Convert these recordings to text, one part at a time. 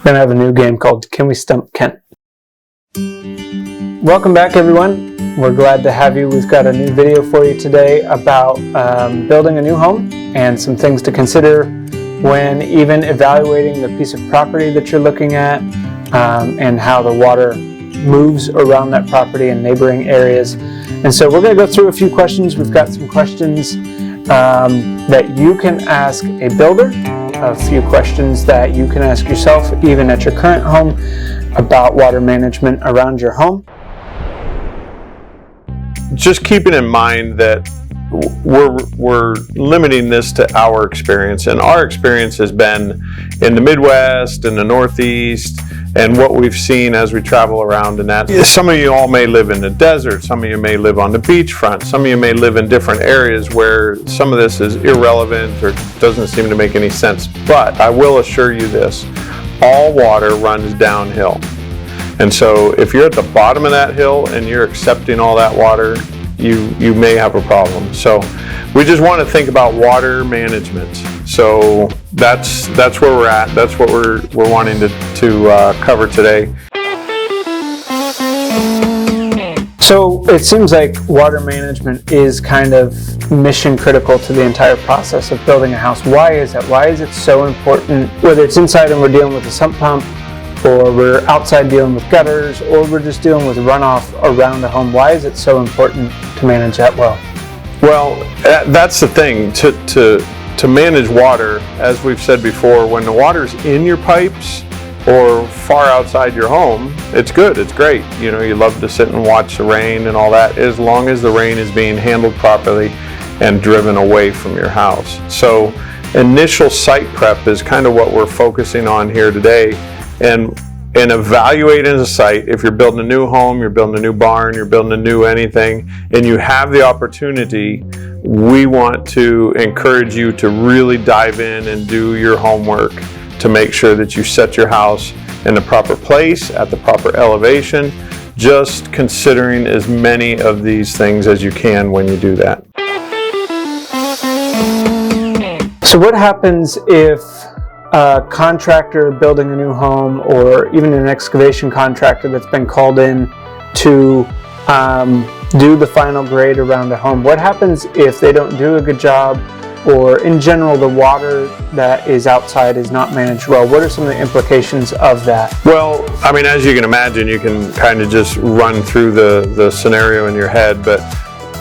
We're going to have a new game called Can We Stump Kent? Welcome back, everyone. We're glad to have you. We've got a new video for you today about building a new home and some things to consider when even evaluating the piece of property that you're looking at and how the water moves around that property and neighboring areas. And so we're going to go through a few questions. We've got some questions that you can ask a builder, a few questions that you can ask yourself even at your current home about water management around your home. Just keeping in mind that we're limiting this to our experience, and our experience has been in the Midwest and the Northeast and what we've seen as we travel around. And that some of you all may live in the desert, some of you may live on the beachfront, some of you may live in different areas where some of this is irrelevant or doesn't seem to make any sense. But I will assure you this, all water runs downhill. And so if you're at the bottom of that hill and you're accepting all that water, you may have a problem. So we just want to think about water management. So that's where we're at. That's what we're wanting to cover today. So it seems like water management is kind of mission critical to the entire process of building a house. Why is that? Why is it so important? Whether it's inside and we're dealing with a sump pump, or we're outside dealing with gutters, or we're just dealing with runoff around the home. Why is it so important to manage that well? Well, that's the thing. To manage water, as we've said before, when the water's in your pipes or far outside your home, it's good, it's great. You know, you love to sit and watch the rain and all that, as long as the rain is being handled properly and driven away from your house. So initial site prep is kind of what we're focusing on here today. And evaluating the site, if you're building a new home, you're building a new barn, you're building a new anything, and you have the opportunity, we want to encourage you to really dive in and do your homework to make sure that you set your house in the proper place, at the proper elevation, just considering as many of these things as you can when you do that. So what happens if a contractor building a new home, or even an excavation contractor that's been called in to do the final grade around a home? What happens if they don't do a good job, or in general the water that is outside is not managed well? What are some of the implications of that? Well, I mean, as you can imagine, you can kind of just run through the scenario in your head, but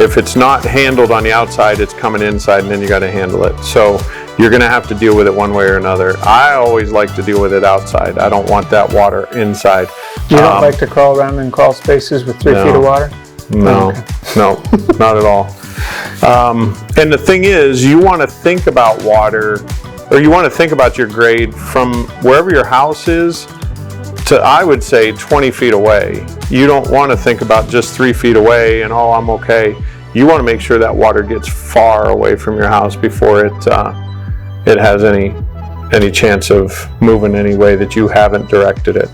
if it's not handled on the outside, it's coming inside, and then you got to handle it. So you're going to have to deal with it one way or another. I always like to deal with it outside. I don't want that water inside. You don't like to crawl around in crawl spaces with 3 feet of water? No, okay. No, not at all. And the thing is, you want to think about water, or you want to think about your grade from wherever your house is to, I would say, 20 feet away. You don't want to think about just 3 feet away and, oh, I'm okay. You want to make sure that water gets far away from your house before it has any chance of moving any way that you haven't directed it.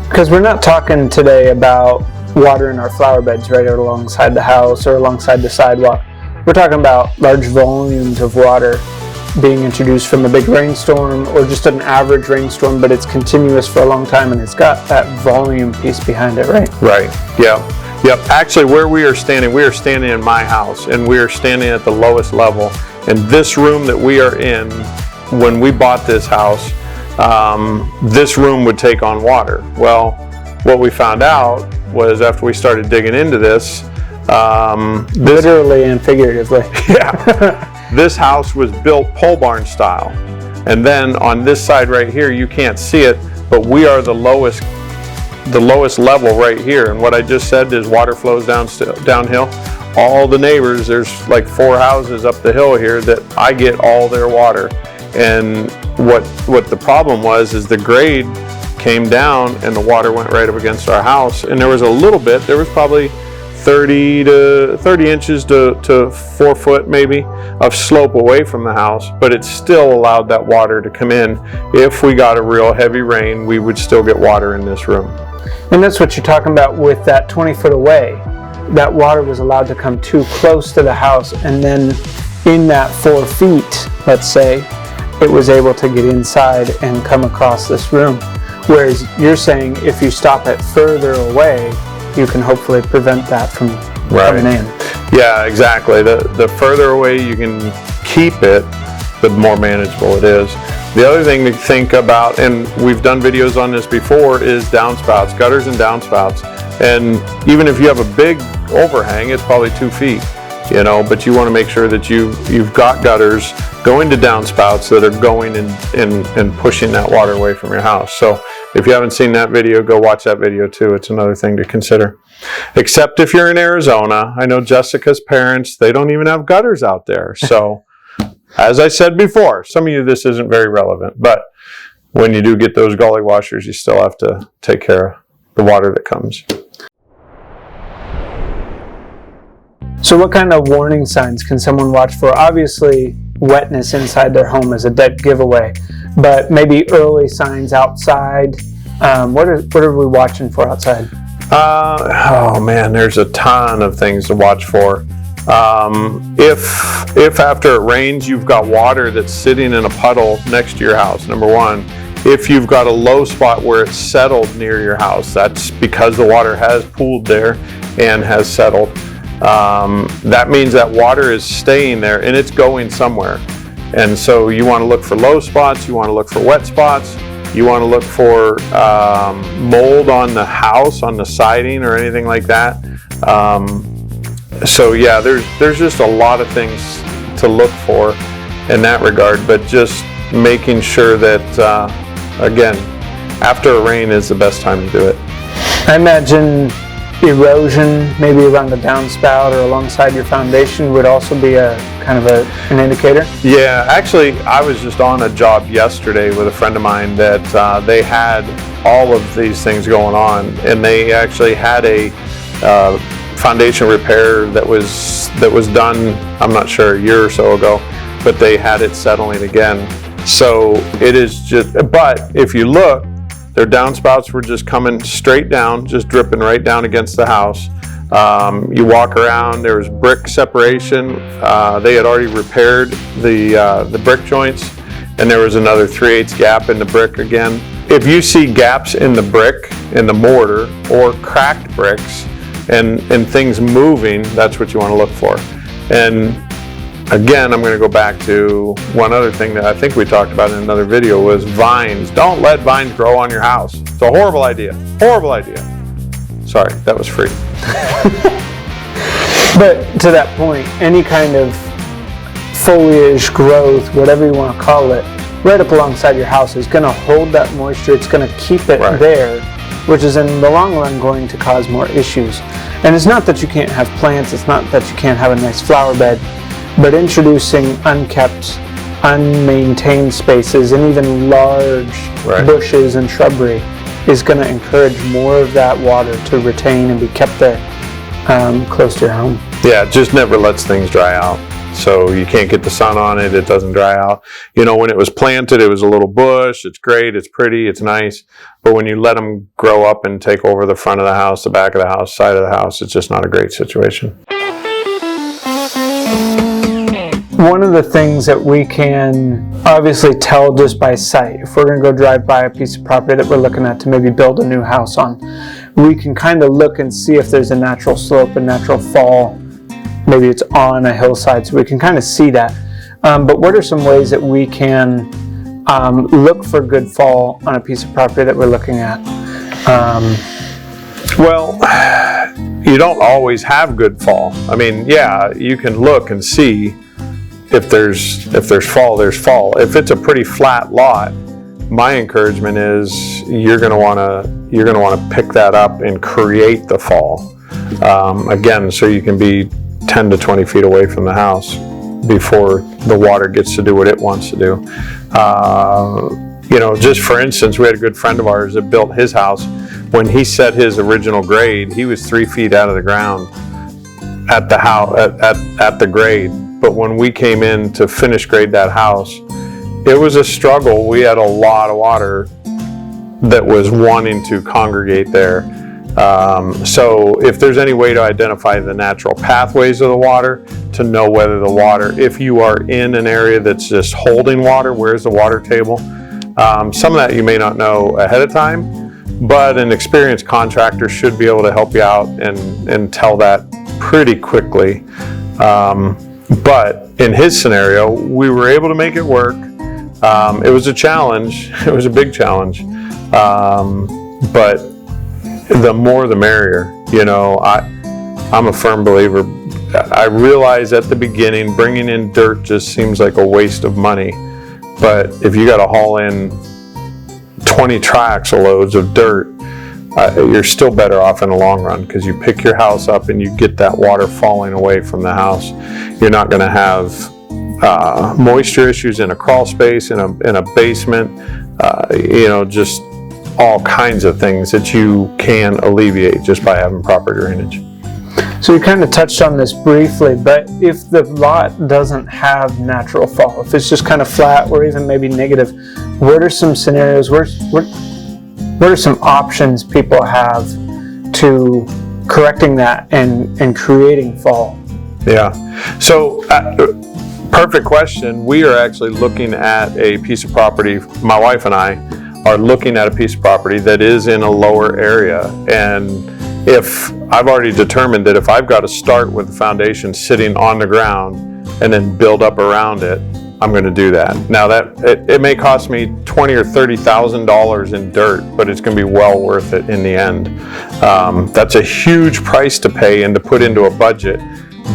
Because we're not talking today about water in our flower beds right alongside the house or alongside the sidewalk. We're talking about large volumes of water being introduced from a big rainstorm or just an average rainstorm, but it's continuous for a long time and it's got that volume piece behind it, right? Right, yeah. Yep, actually where we are standing in my house, and we are standing at the lowest level. And this room that we are in, when we bought this house, this room would take on water. Well, what we found out was after we started digging into this, literally and figuratively. Yeah, this house was built pole barn style. And then on this side right here, you can't see it, but we are the lowest level right here. And what I just said is water flows downhill. All the neighbors, there's like 4 houses up the hill here that I get all their water. And what the problem was is the grade came down and the water went right up against our house. And there was a little bit, there was probably 30 inches to 4 foot maybe of slope away from the house, but it still allowed that water to come in. If we got a real heavy rain, we would still get water in this room. And that's what you're talking about with that 20 foot away. That water was allowed to come too close to the house, and then in that 4 feet, let's say, it was able to get inside and come across this room. Whereas you're saying if you stop it further away, you can hopefully prevent that from coming in. Yeah, exactly. The further away you can keep it, the more manageable it is. The other thing to think about, and we've done videos on this before, is downspouts, gutters and downspouts. And even if you have a big overhang, it's probably 2 feet, but you want to make sure that you've got gutters going to downspouts that are going and pushing that water away from your house. So if you haven't seen that video, go watch that video too. It's another thing to consider. Except if you're in Arizona. I know Jessica's parents, they don't even have gutters out there. So as I said before, some of you, this isn't very relevant, but when you do get those gully washers, you still have to take care of the water that comes. So what kind of warning signs can someone watch for? Obviously, wetness inside their home is a dead giveaway, but maybe early signs outside. What are we watching for outside? Oh man, there's a ton of things to watch for. If after it rains you've got water that's sitting in a puddle next to your house, number one. If you've got a low spot where it's settled near your house, that's because the water has pooled there and has settled. That means that water is staying there and it's going somewhere. And so you want to look for low spots, you want to look for wet spots, you want to look for mold on the house, on the siding or anything like that. So yeah, there's just a lot of things to look for in that regard, but just making sure that, again, after a rain is the best time to do it. I imagine erosion, maybe around the downspout or alongside your foundation, would also be a kind of an indicator? Yeah, actually, I was just on a job yesterday with a friend of mine that they had all of these things going on, and they actually had a foundation repair that was done, I'm not sure, a year or so ago, but they had it settling again. So it is just, but if you look, their downspouts were just coming straight down, just dripping right down against the house. You walk around, there was brick separation. They had already repaired the brick joints, and there was another 3/8 gap in the brick again. If you see gaps in the brick, in the mortar, or cracked bricks, and things moving, that's what you want to look for. And again, I'm going to go back to one other thing that I think we talked about in another video was vines. Don't let vines grow on your house. It's a horrible idea. Horrible idea. Sorry, that was free. But to that point, any kind of foliage, growth, whatever you want to call it, right up alongside your house is going to hold that moisture. It's going to keep it there, which is in the long run going to cause more issues. And it's not that you can't have plants. It's not that you can't have a nice flower bed. But introducing unkept, unmaintained spaces and even large bushes and shrubbery is going to encourage more of that water to retain and be kept there close to your home. Yeah, it just never lets things dry out. So you can't get the sun on it, it doesn't dry out. When it was planted, it was a little bush, it's great, it's pretty, it's nice. But when you let them grow up and take over the front of the house, the back of the house, side of the house, it's just not a great situation. One of the things that we can obviously tell just by sight, if we're going to go drive by a piece of property that we're looking at to maybe build a new house on, we can kind of look and see if there's a natural slope, a natural fall. Maybe it's on a hillside, so we can kind of see that. But what are some ways that we can look for good fall on a piece of property that we're looking at? Well, you don't always have good fall. I mean, yeah, you can look and see if there's fall, there's fall. If it's a pretty flat lot, my encouragement is you're going to want to pick that up and create the fall. Again, so you can be 10 to 20 feet away from the house before the water gets to do what it wants to do. Just for instance, we had a good friend of ours that built his house. When he set his original grade, he was 3 feet out of the ground at the house, at the grade. But when we came in to finish grade that house, it was a struggle. We had a lot of water that was wanting to congregate there. So if there's any way to identify the natural pathways of the water, to know whether the water, if you are in an area that's just holding water, where's the water table? Some of that you may not know ahead of time, but an experienced contractor should be able to help you out and tell that pretty quickly. But in his scenario, we were able to make it work. It was a challenge. It was a big challenge. But the more the merrier. I'm a firm believer. I realize at the beginning, bringing in dirt just seems like a waste of money. But if you got to haul in 20 tracks of loads of dirt, you're still better off in the long run, because you pick your house up and you get that water falling away from the house. You're not going to have moisture issues in a crawl space, in a basement, just all kinds of things that you can alleviate just by having proper drainage. So you kind of touched on this briefly, but if the lot doesn't have natural fall, if it's just kind of flat or even maybe negative, what are some scenarios, what are some options people have to correcting that and creating fall? Yeah, so perfect question. We are actually looking at a piece of property, my wife and I are looking at a piece of property that is in a lower area, and if I've already determined that if I've got to start with the foundation sitting on the ground and then build up around it, I'm going to do that. Now it may cost me $20,000 or $30,000 in dirt, but it's going to be well worth it in the end. That's a huge price to pay and to put into a budget,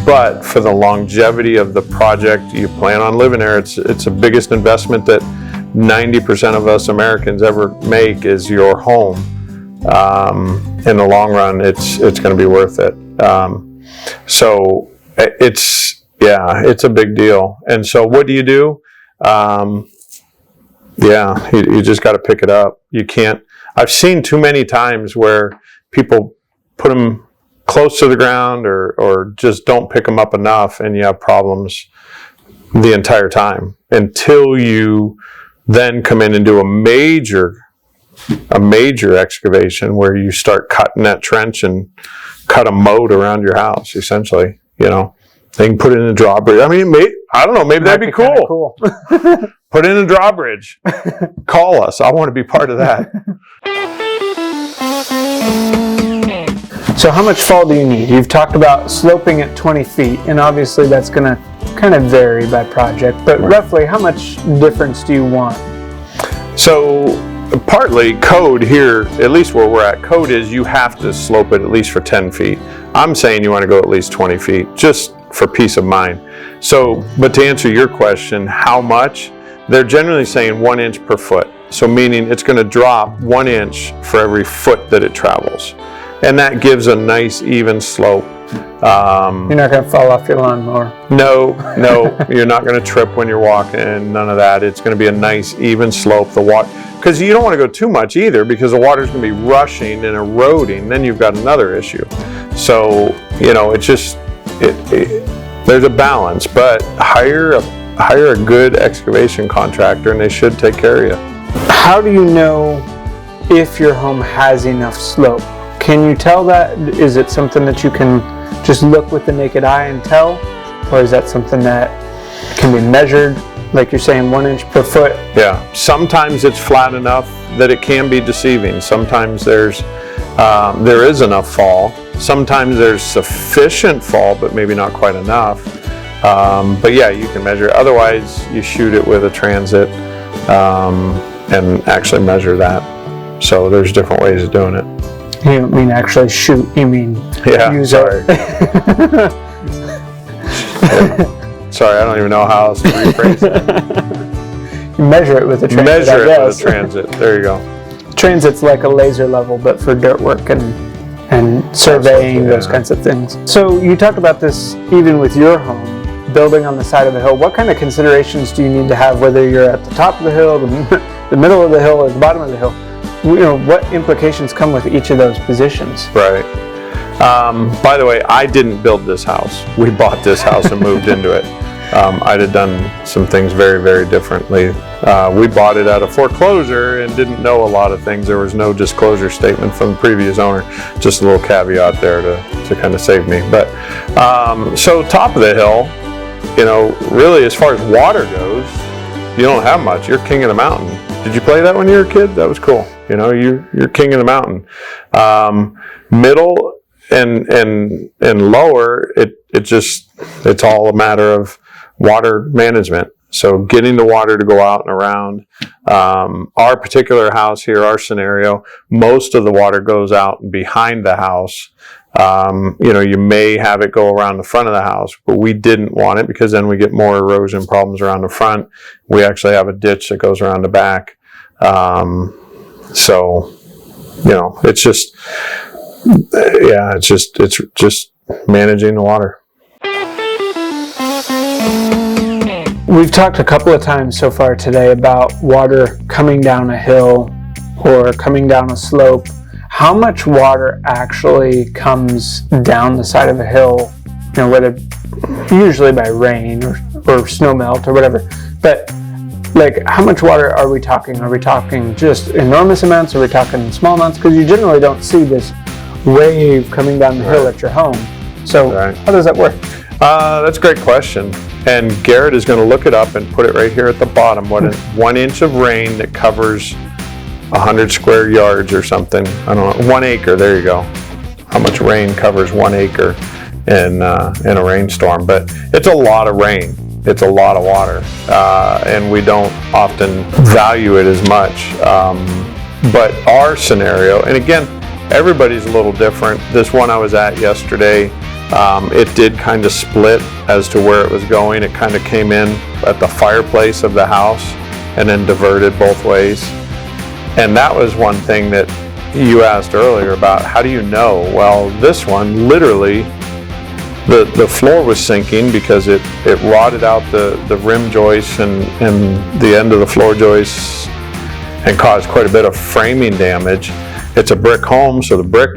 but for the longevity of the project you plan on living there, it's the biggest investment that 90% of us Americans ever make is your home. In the long run, it's going to be worth it. So it's a big deal. And so what do? You just got to pick it up. You can't. I've seen too many times where people put them close to the ground or just don't pick them up enough, and you have problems the entire time until you then come in and do a major excavation where you start cutting that trench and cut a moat around your house, essentially. They can put in a drawbridge. I mean, I don't know, maybe that'd be cool. Put in a drawbridge. Call us. I want to be part of that. So how much fall do you need? You've talked about sloping at 20 feet, and obviously that's going to kind of vary by project, but roughly how much difference do you want? So partly code here, at least where we're at, code is you have to slope it at least for 10 feet. I'm saying you want to go at least 20 feet, just for peace of mind. So, but to answer your question, how much? They're generally saying 1 inch per foot. So meaning it's going to drop 1 inch for every foot that it travels. And that gives a nice even slope. You're not going to fall off your lawnmower. No, you're not going to trip when you're walking, none of that. It's going to be a nice even slope. The water, because you don't want to go too much either, because the water's going to be rushing and eroding, then you've got another issue. So, it's just, there's a balance, but hire a good excavation contractor and they should take care of you. How do you know if your home has enough slope? Can you tell that? Is it something that you can just look with the naked eye and tell? Or is that something that can be measured? Like you're saying, 1 inch per foot? Yeah, sometimes it's flat enough that it can be deceiving. Sometimes there is enough fall. Sometimes there's sufficient fall, but maybe not quite enough. But yeah, you can measure it. Otherwise, you shoot it with a transit and actually measure that. So there's different ways of doing it. You don't mean actually shoot, you mean use sorry. it. Sorry, I don't even know how else to rephrase that. You measure it with a transit. Measure it with a transit. There you go. Transit's like a laser level, but for dirt work and surveying, those kinds of things. So you talked about this even with your home, building on the side of the hill. What kind of considerations do you need to have, whether you're at the top of the hill, the middle of the hill, or the bottom of the hill? What implications come with each of those positions? Right. By the way, I didn't build this house. We bought this house and moved into it. I'd have done some things very, very differently. We bought it at a foreclosure and didn't know a lot of things. There was no disclosure statement from the previous owner. Just a little caveat there to kind of save me. But so top of the hill, really as far as water goes, you don't have much. You're king of the mountain. Did you play that when you were a kid? That was cool. You know, you're king of the mountain. Middle and lower, it's all a matter of water management. So getting the water to go out and around. Our particular house here, our scenario, most of the water goes out behind the house. You know, you may have it go around the front of the house, but we didn't want it because then we get more erosion problems around the front. We actually have a ditch that goes around the back. So, you know, it's just managing the water. We've talked a couple of times so far today about water coming down a hill or coming down a slope. How much water actually comes down the side of a hill, you know, whether usually by rain or snow melt or whatever, but like how much water are we talking? Are we talking just enormous amounts? Are we talking small amounts? Because you generally don't see this wave coming down the hill at your home. So how does that work? That's a great question. And Garrett is going to look it up and put it right here at the bottom. What is 1 inch of rain that covers 100 square yards or something? I don't know, 1 acre, there you go. How much rain covers 1 acre in a rainstorm? But it's a lot of rain. It's a lot of water. And we don't often value it as much. But our scenario, and again, everybody's a little different. This one I was at yesterday, it did kind of split as to where it was going. It kind of came in at the fireplace of the house and then diverted both ways. And that was one thing that you asked earlier about, how do you know? Well, this one, literally, the floor was sinking because it rotted out the rim joists and the end of the floor joists and caused quite a bit of framing damage. It's a brick home, so the brick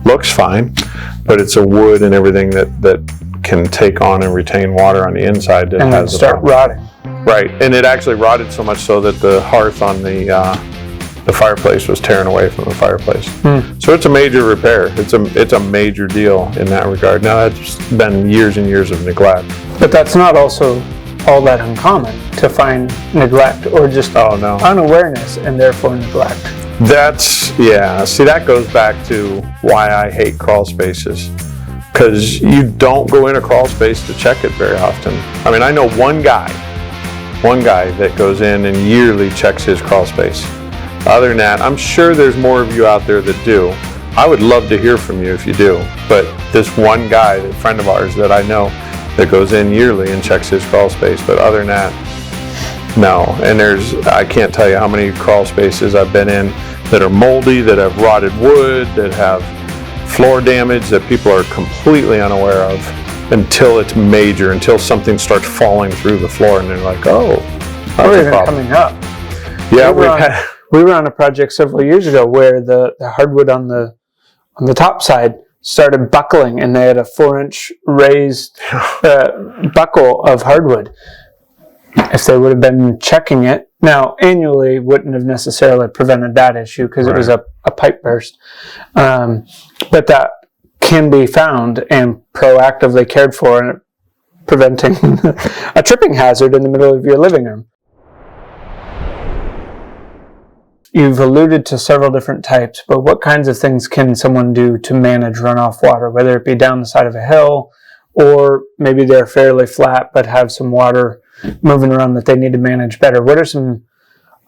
looks fine, but it's a wood and everything that can take on and retain water on the inside that and has then start rotting. Right, and it actually rotted so much so that the hearth on the fireplace was tearing away from the fireplace. So it's a major repair. It's a major deal in that regard. Now that's been years and years of neglect. But that's not also all that uncommon to find neglect or just unawareness and therefore neglect. See, that goes back to why I hate crawl spaces, because you don't go in a crawl space to check it very often. I mean, I know one guy that goes in and yearly checks his crawl space. Other than that, I'm sure there's more of you out there that do. I would love to hear from you if you do, but this one guy, a friend of ours that I know, that goes in yearly and checks his crawl space, but other than that, no. And I can't tell you how many crawl spaces I've been in that are moldy, that have rotted wood, that have floor damage that people are completely unaware of until it's major, until something starts falling through the floor and they're like, oh, or even coming up. Yeah, we were on a project several years ago where the hardwood on the top side started buckling, and they had a 4-inch raised buckle of hardwood. If they would have been checking it, now annually wouldn't have necessarily prevented that issue because it was a pipe burst. But that can be found and proactively cared for, and preventing a tripping hazard in the middle of your living room. You've alluded to several different types, but what kinds of things can someone do to manage runoff water, whether it be down the side of a hill, or maybe they're fairly flat but have some water moving around that they need to manage better? What are some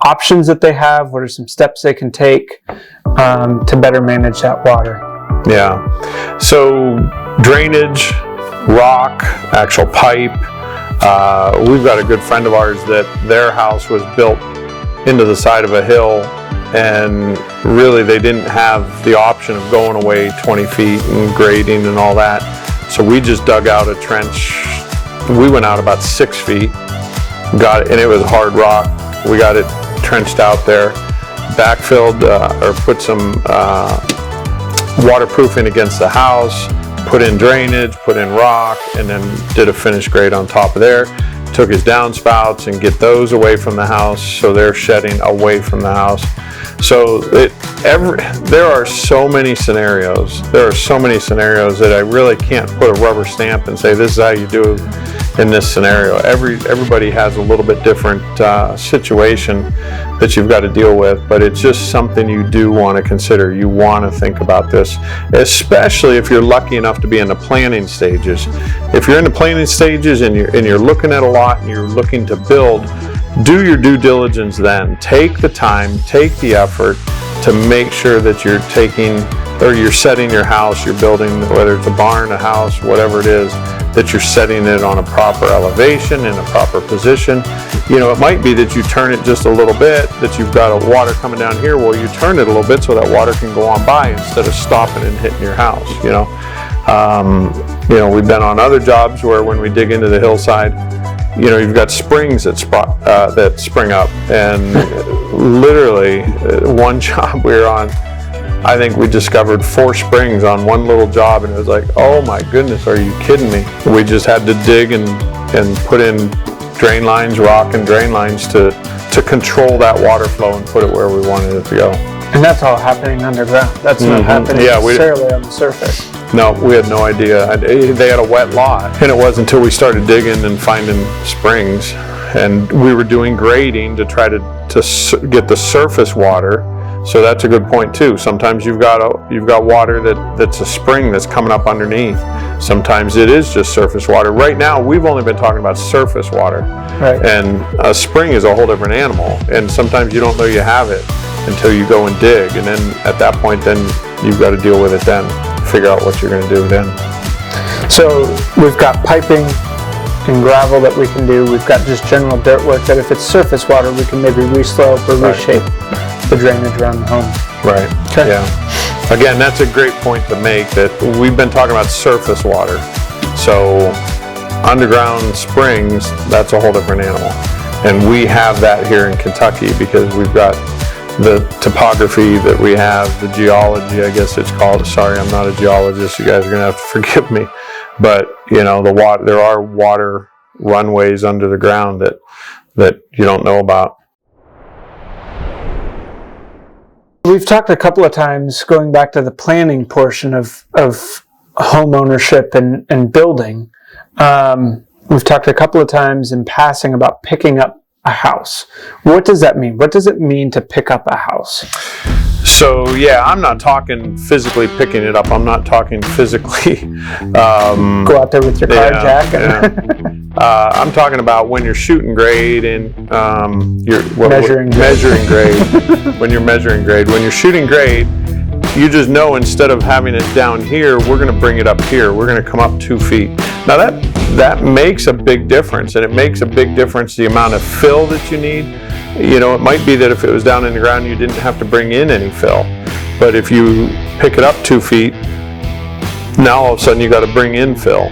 options that they have? What are some steps they can take to better manage that water? Yeah, so drainage, rock, actual pipe. We've got a good friend of ours that their house was built into the side of a hill, and really they didn't have the option of going away 20 feet and grading and all that. So we just dug out a trench. We went out about 6 feet, got it, and it was hard rock. We got it trenched out there, backfilled or put some waterproofing against the house, put in drainage, put in rock, and then did a finished grade on top of there. Took his downspouts and get those away from the house, so they're shedding away from the house. So there are so many scenarios. There are so many scenarios that I really can't put a rubber stamp and say this is how you do in this scenario. Everybody has a little bit different situation that you've got to deal with, but it's just something you do want to consider. You want to think about this, especially if you're lucky enough to be in the planning stages. If you're in the planning stages and you're looking at a lot and you're looking to build, do your due diligence then. Take the time, take the effort to make sure that you're setting your house, you're building, whether it's a barn, a house, whatever it is, that you're setting it on a proper elevation, in a proper position. You know, it might be that you turn it just a little bit, that you've got a water coming down here, well, you turn it a little bit so that water can go on by instead of stopping and hitting your house, you know. We've been on other jobs where when we dig into the hillside, you know, you've got springs that spring up, and literally one job we were on, I think we discovered 4 springs on one little job, and it was like, oh my goodness, are you kidding me? We just had to dig and put in drain lines, rock and drain lines to control that water flow and put it where we wanted it to go. And that's all happening underground. That's not happening necessarily on the surface. No, we had no idea. They had a wet lot, and it wasn't until we started digging and finding springs, and we were doing grading to try to get the surface water. So that's a good point too. Sometimes you've got water that's a spring that's coming up underneath. Sometimes it is just surface water. Right now, we've only been talking about surface water, right? And a spring is a whole different animal. And sometimes you don't know you have it until you go and dig, and then at that point, then you've got to deal with it. Then figure out what you're going to do then. So we've got piping and gravel that we can do. We've got just general dirt work that if it's surface water, we can maybe reslope or reshape the drainage around the home. Right. Okay. Yeah. Again, that's a great point to make, that we've been talking about surface water. So underground springs, that's a whole different animal. And we have that here in Kentucky because we've got the topography that we have, the geology, I guess it's called. Sorry, I'm not a geologist. You guys are going to have to forgive me. But, you know, there are water runways under the ground that you don't know about. We've talked a couple of times, going back to the planning portion of home ownership and building. We've talked a couple of times in passing about picking up a house. What does that mean? What does it mean to pick up a house? So yeah, I'm not talking physically picking it up. I'm not talking physically go out there with your car jack. I'm talking about when you're shooting grade and measuring grade. When you're measuring grade, when you're shooting grade, you just know instead of having it down here, we're going to bring it up here. We're going to come up 2 feet. Now that makes a big difference, and it makes a big difference the amount of fill that you need. You know, it might be that if it was down in the ground, you didn't have to bring in any fill. But if you pick it up 2 feet, now all of a sudden you got to bring in fill.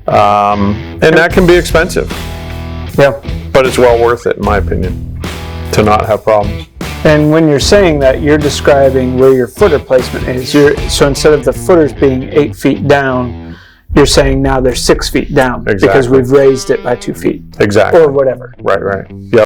And that can be expensive. Yeah. But it's well worth it, in my opinion, to not have problems. And when you're saying that, you're describing where your footer placement is. So instead of the footers being 8 feet down, you're saying now they're 6 feet down. Exactly. Because we've raised it by 2 feet. Exactly. Or whatever. Right. Yep.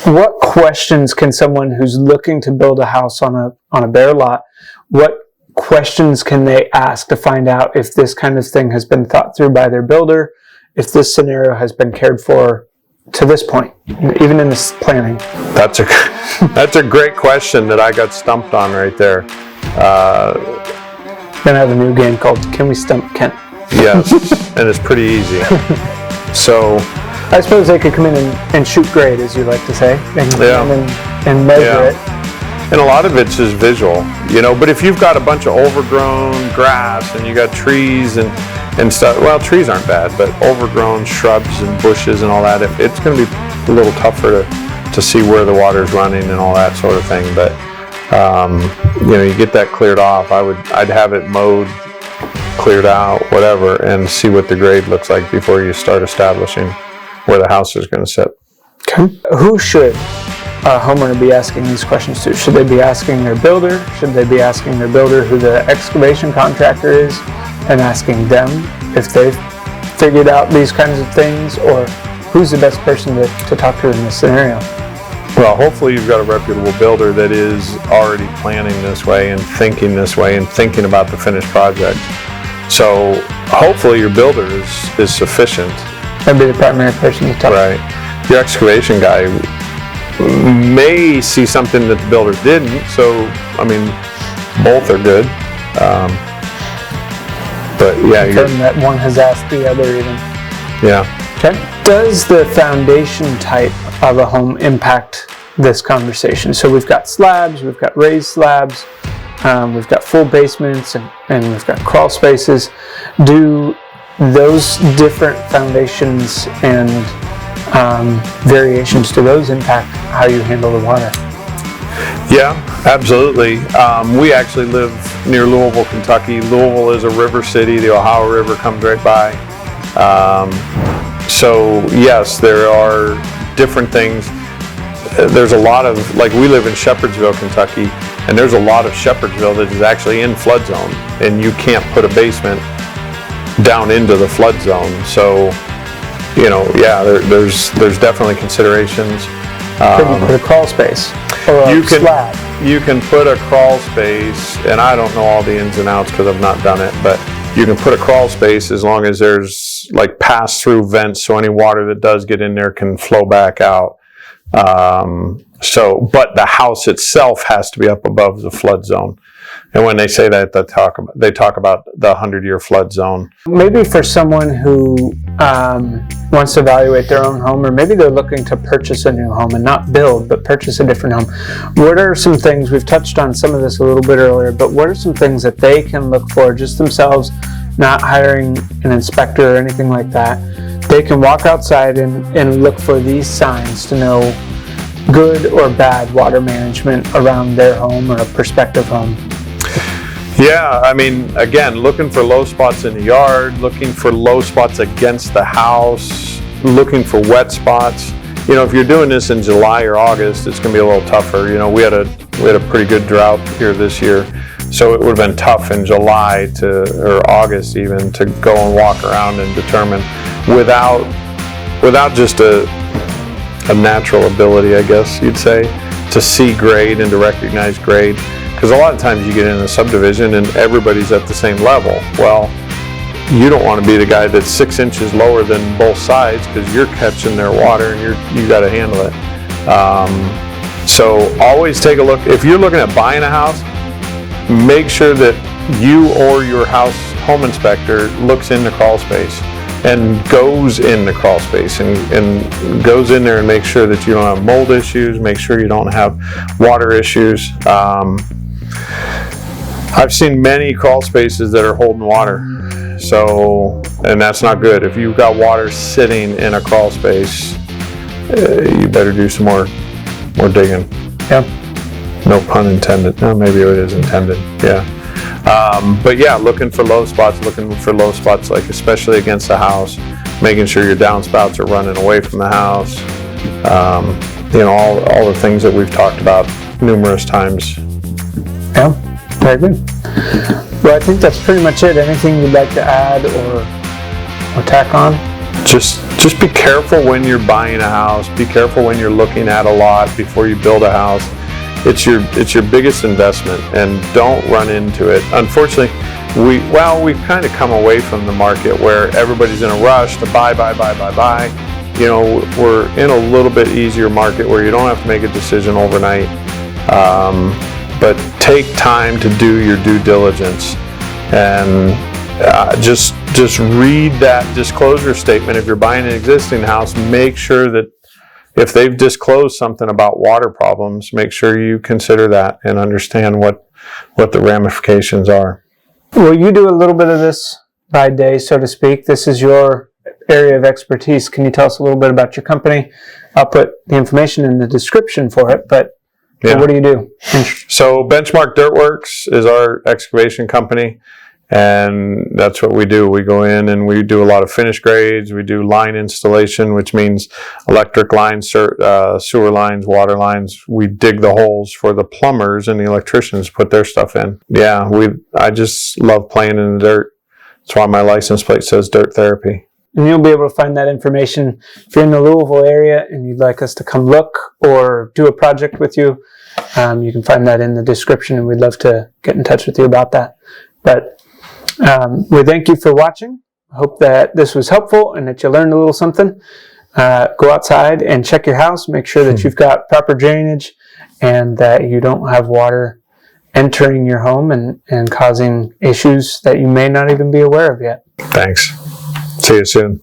What questions can someone who's looking to build a house on a bare lot, what questions can they ask to find out if this kind of thing has been thought through by their builder, if this scenario has been cared for to this point, even in this planning? That's a great question that I got stumped on right there. Then I have a new game called Can We Stump Kent? Yes, and it's pretty easy. So I suppose they could come in and shoot grade, as you like to say, and measure it. And a lot of it's just visual, you know, but if you've got a bunch of overgrown grass and you got trees and stuff, well, trees aren't bad, but overgrown shrubs and bushes and all that, it's going to be a little tougher to see where the water's running and all that sort of thing. But, you know, you get that cleared off. I'd have it mowed, cleared out, whatever, and see what the grade looks like before you start establishing where the house is going to sit. Okay. Who should a homeowner be asking these questions to? Should they be asking their builder? Should they be asking their builder who the excavation contractor is and asking them if they've figured out these kinds of things? Or who's the best person to talk to in this scenario? Well, hopefully you've got a reputable builder that is already planning this way and thinking this way and thinking about the finished project. So hopefully your builder is sufficient. That'd be the primary person to talk. Right. Your excavation guy may see something that the builder didn't. So, I mean, both are good. But yeah, confirm that one has asked the other even. Yeah. Okay. Does the foundation type of a home impact this conversation? So we've got slabs, we've got raised slabs, we've got full basements, and we've got crawl spaces. Do those different foundations and variations, do those impact how you handle the water? Yeah, absolutely. We actually live near Louisville, Kentucky. Louisville is a river city. The Ohio River comes right by. So yes, there are different things. There's a lot of, like, we live in Shepherdsville, Kentucky, and there's a lot of Shepherdsville that is actually in flood zone, and you can't put a basement down into the flood zone. So, you know, yeah, there's definitely considerations. Can you put a crawl space or a slab? You can put a crawl space, and I don't know all the ins and outs because I've not done it, but you can put a crawl space as long as there's like pass-through vents, so any water that does get in there can flow back out. But the house itself has to be up above the flood zone. And when they say that, they talk about the 100-year flood zone. Maybe for someone who wants to evaluate their own home, or maybe they're looking to purchase a new home and not build, but purchase a different home. What are some things, we've touched on some of this a little bit earlier, but what are some things that they can look for just themselves, not hiring an inspector or anything like that? They can walk outside and look for these signs to know good or bad water management around their home or a prospective home. Yeah, I mean, again, looking for low spots in the yard, looking for low spots against the house, looking for wet spots. You know, if you're doing this in July or August, it's going to be a little tougher. You know, we had a pretty good drought here this year, so it would have been tough in July or August even to go and walk around and determine without just a natural ability, I guess you'd say, to see grade and to recognize grade. Because a lot of times you get in a subdivision and everybody's at the same level. Well, you don't want to be the guy that's 6 inches lower than both sides because you're catching their water and you got to handle it. So always take a look. If you're looking at buying a house, make sure that you or your home inspector looks in the crawl space and goes in the crawl space and goes in there and makes sure that you don't have mold issues, make sure you don't have water issues. I've seen many crawl spaces that are holding water, and that's not good. If you've got water sitting in a crawl space, you better do some more digging. Yeah. No pun intended. No, maybe it is intended. Yeah. But yeah, looking for low spots, like especially against the house, making sure your downspouts are running away from the house. You know, all the things that we've talked about numerous times. Yeah, very good. Well, I think that's pretty much it. Anything you'd like to add or tack on? Just be careful when you're buying a house. Be careful when you're looking at a lot before you build a house. It's your biggest investment, and don't run into it. Unfortunately, we've kind of come away from the market where everybody's in a rush to buy. You know, we're in a little bit easier market where you don't have to make a decision overnight. But take time to do your due diligence, and just read that disclosure statement. If you're buying an existing house, make sure that if they've disclosed something about water problems, make sure you consider that and understand what the ramifications are. Well, you do a little bit of this by day, so to speak. This is your area of expertise. Can you tell us a little bit about your company? I'll put the information in the description for it, but yeah. What do you do? So Benchmark Dirt Worx is our excavation company, and that's what we do. We go in and we do a lot of finish grades. We do line installation, which means electric lines, sewer lines, water lines. We dig the holes for the plumbers and the electricians to put their stuff in. Yeah, I just love playing in the dirt. That's why my license plate says Dirt Therapy. And you'll be able to find that information if you're in the Louisville area and you'd like us to come look or do a project with you. You can find that in the description, and we'd love to get in touch with you about that. But We thank you for watching. Hope that this was helpful and that you learned a little something. Go outside and check your house. Make sure that you've got proper drainage and that you don't have water entering your home and causing issues that you may not even be aware of yet. Thanks. See you soon.